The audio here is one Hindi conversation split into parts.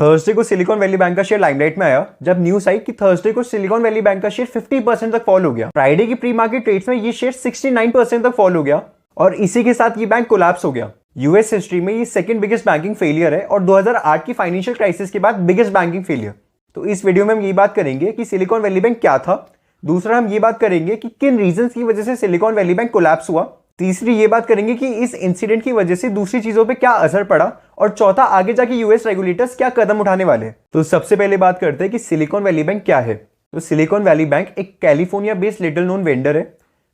थर्सडे को सिलिकॉन वैली बैंक का शेयर लाइमलाइट में आया जब न्यूज आई कि थर्सडे को सिलिकॉन वैली बैंक का शेयर 50% तक फॉल हो गया। फ्राइडे की प्री मार्केट ट्रेड्स में ये शेयर 69% तक फॉल हो गया और इसी के साथ ये बैंक कोलैप्स हो गया। यूएस हिस्ट्री में ये सेकंड बिगेस्ट बैंकिंग फेलियर है और 2008 की फाइनेंशियल क्राइसिस के बाद बिगेस्ट बैंकिंग फेलियर। तो इस वीडियो में हम ये बात करेंगे कि सिलिकॉन वैली बैंक क्या था। दूसरा हम ये बात करेंगे कि किन रीजंस की वजह से सिलिकॉन वैली बैंक कोलैप्स हुआ। तीसरी ये बात करेंगे कि इस इंसिडेंट की वजह से दूसरी चीजों पे क्या असर पड़ा। और चौथा, आगे जाके यूएस रेगुलेटर्स क्या कदम उठाने वाले हैं। तो सबसे पहले बात करते हैं कि सिलिकॉन वैली बैंक क्या है। तो सिलिकॉन वैली बैंक एक California based little known vendor है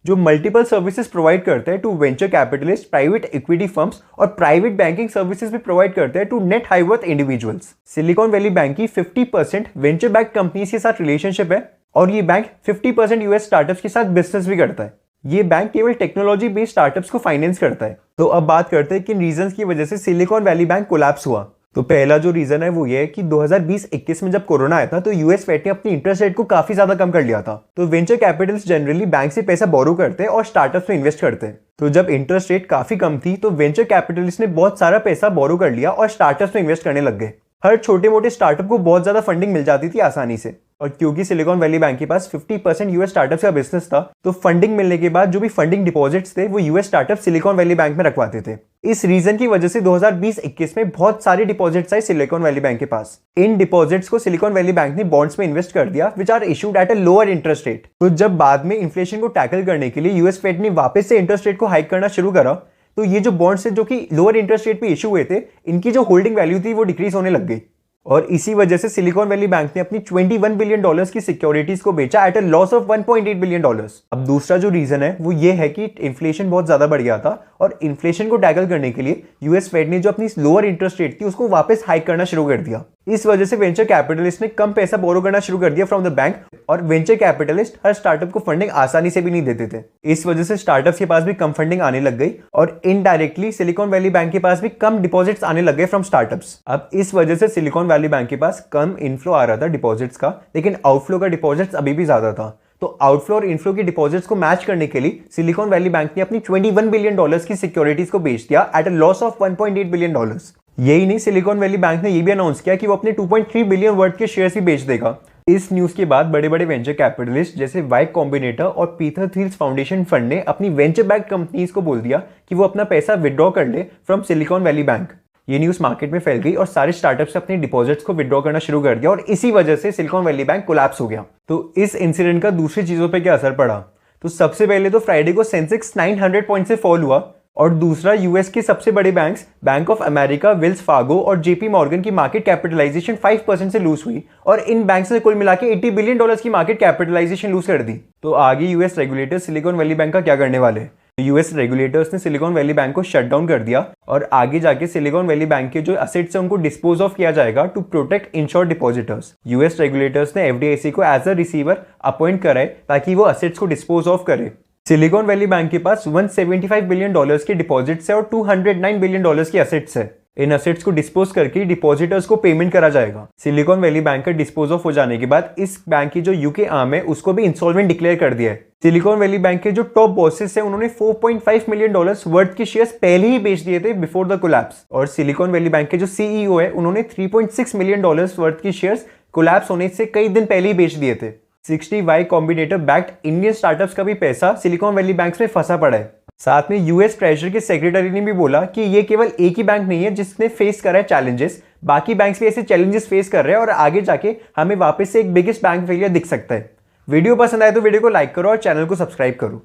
जो मल्टीपल सर्विसेज प्रोवाइड करते हैं to venture capitalist, private equity firms और प्राइवेट बैंकिंग सर्विसेज भी प्रोवाइड करते हैं to net high worth individuals. Silicon Valley Bank की 50% वेंचर बैक कंपनीज के साथ रिलेशनशिप है और ये बैंक 50% यूएस स्टार्टअप्स के साथ बिजनेस भी करता है। ये बैंक केवल टेक्नोलॉजी बेस्ड स्टार्टअप्स को फाइनेंस करता है। तो अब बात करते हैं किन रीजंस की वजह से सिलिकॉन वैली बैंक कोलैप्स हुआ। तो पहला जो रीजन है वो ये है कि 2020-21 में जब कोरोना आया था तो यूएस फेड ने अपनी इंटरेस्ट रेट को काफी ज्यादा कम कर लिया था। तो वेंचर कैपिटलिस्ट जनरली बैंक से पैसा बोरो करते हैं और स्टार्टअप्स में इन्वेस्ट करते हैं। तो जब इंटरेस्ट रेट काफी कम थी तो वेंचर कैपिटलिस्ट ने बहुत सारा पैसा बोरो कर लिया और स्टार्टअप्स में इन्वेस्ट करने लग गए। हर छोटे मोटे स्टार्टअप को बहुत ज्यादा फंडिंग मिल जाती थी आसानी से। और क्योंकि सिलिकॉन वैली बैंक के पास 50% यूएस स्टार्टअप्स का बिजनेस था तो फंडिंग मिलने के बाद जो भी फंडिंग डिपॉजिट्स थे वो US startup silicon Valley bank में रखवाते थे। इस रीजन की वजह से 2020-21 में बहुत सारे डिपॉजिट्स आए सिलिकॉन वैली बैंक के पास। इन डिपॉजिट्स को सिलिकॉन वैली बैंक ने बॉन्ड्स में इन्वेस्ट कर दिया which are issued at a lower interest rate. तो जब बाद में इन्फ्लेशन को टैकल करने के लिए यूएस फेड ने वापस से इंटरेस्ट रेट को हाइक करना शुरू करा तो ये जो बॉन्ड्स जो कि लोअर इंटरेस्ट रेट पे इशू हुए थे इनकी जो होल्डिंग वैल्यू थी वो डिक्रीज होने लग गई। और इसी वजह से सिलिकॉन वैली बैंक ने अपनी $21 बिलियन की सिक्योरिटीज को बेचा at a loss of $1.8 billion. अब दूसरा जो रीजन है वो ये है कि इन्फ्लेशन बहुत ज्यादा बढ़ गया था और इन्फ्लेशन को टैकल करने के लिए यूएस फेड ने जो अपनी लोअर इंटरेस्ट रेट थी उसको वापस हाइक करना शुरू कर दिया। इस वजह से वेंचर कैपिटलिस्ट ने कम पैसा बोरो करना शुरू कर दिया फ्रॉम द बैंक और वेंचर कैपिटलिस्ट हर स्टार्टअप को फंडिंग आसानी से भी नहीं देते थे। इस वजह से स्टार्टअप्स के पास भी कम फंडिंग आने लग गई और इनडायरेक्टली सिलिकॉन वैली बैंक के पास भी कम डिपॉजिट्स आने लग गए फ्रॉम स्टार्टअप्स। अब इस वजह से सिलिकॉन वैली बैंक के पास कम इनफ्लो आ रहा था डिपॉजिट्स का, लेकिन आउटफ्लो का डिपॉजिट्स अभी भी ज्यादा था। तो आउटफ्लो और इनफ्लो की डिपॉजिट्स को मैच करने के लिए सिलिकॉन वैली बैंक ने अपनी $21 बिलियन की सिक्योरिटीज को बेच दिया at a loss of $1.8 billion. यही नहीं, सिलिकॉन वैली बैंक ने यह भी अनाउंस किया कि वो अपने 2.3 बिलियन वर्थ के शेयर्स भी बेच देगा। इस न्यूज के बाद बड़े बड़े वेंचर कैपिटलिस्ट जैसे वाई कॉम्बिनेटर और पीटर थिल्स फाउंडेशन फंड ने अपनी वेंचर बैक कंपनीज को बोल दिया कि वो अपना पैसा विड्रॉ कर ले फ्रॉम सिलिकॉन वैली बैंक। ये न्यूज मार्केट में फैल गई और सारे स्टार्टअप्स अपने डिपॉजिट्स को विड्रॉ करना शुरू कर दिया और इसी वजह से सिलिकॉन वैली बैंक कोलैप्स हो गया। तो इस इंसिडेंट का दूसरी चीजों पे क्या असर पड़ा। तो सबसे पहले तो फ्राइडे को सेंसेक्स 900 पॉइंट से फॉल हुआ और दूसरा, यूएस के सबसे बड़े banks bank of America, Wells Fargo और जेपी मॉर्गन की मार्केट कैपिटलाइजेशन 5% से लूज हुई और इन बैंक्स ने कुल मिला के $80 बिलियन की मार्केट कैपिटलाइजेशन लूज कर दी। तो आगे US regulators silicon Valley bank का क्या करने वाले। यूएस रेगुलेटर्स ने सिलिकॉन वैली बैंक को शट डाउन कर दिया और आगे जाके सिलिकॉन वैली बैंक के जो एसेट्स हैं उनको डिस्पोज ऑफ किया जाएगा to protect insured depositors. US regulators ने एफडीआईसी को एज अ रिसीवर अपॉइंट कराए ताकि वो एसेट्स को डिस्पोज ऑफ करे। सिलिकॉन वैली बैंक के पास $175 बिलियन के डिपॉजिट्स है और $209 बिलियन की एसेट्स है। इन एसेट्स को डिस्पोज करके डिपॉजिटर्स को पेमेंट करा जाएगा। सिलिकॉन वैली बैंक का डिस्पोज ऑफ हो जाने के बाद इस बैंक की जो यूके आर्म है उसको भी इंसॉल्वेंट डिक्लेयर कर दिया है। सिलिकॉन वैली बैंक के जो टॉप बॉसेस है उन्होंने $4.5 मिलियन वर्थ के शेयर्स पहले ही बेच दिए थे बिफोर द कोलैप्स और सिलिकॉन वैली बैंक के जो सीईओ है उन्होंने $3.6 मिलियन वर्थ के शेयर्स कोलैप्स होने से कई दिन पहले ही बेच दिए थे। 60 Y Combinator backed Indian startups का भी पैसा सिलिकॉन वैली बैंक में फंसा पड़ा है। साथ में यूएस ट्रेजरी के सेक्रेटरी ने भी बोला कि ये केवल एक ही बैंक नहीं है जिसने फेस करा है चैलेंजेस, बाकी बैंक्स भी ऐसे चैलेंजेस फेस कर रहे हैं और आगे जाके हमें वापस से एक बिगेस्ट बैंक फेलियर दिख सकता है। वीडियो पसंद आए तो वीडियो को लाइक करो और चैनल को सब्सक्राइब करो।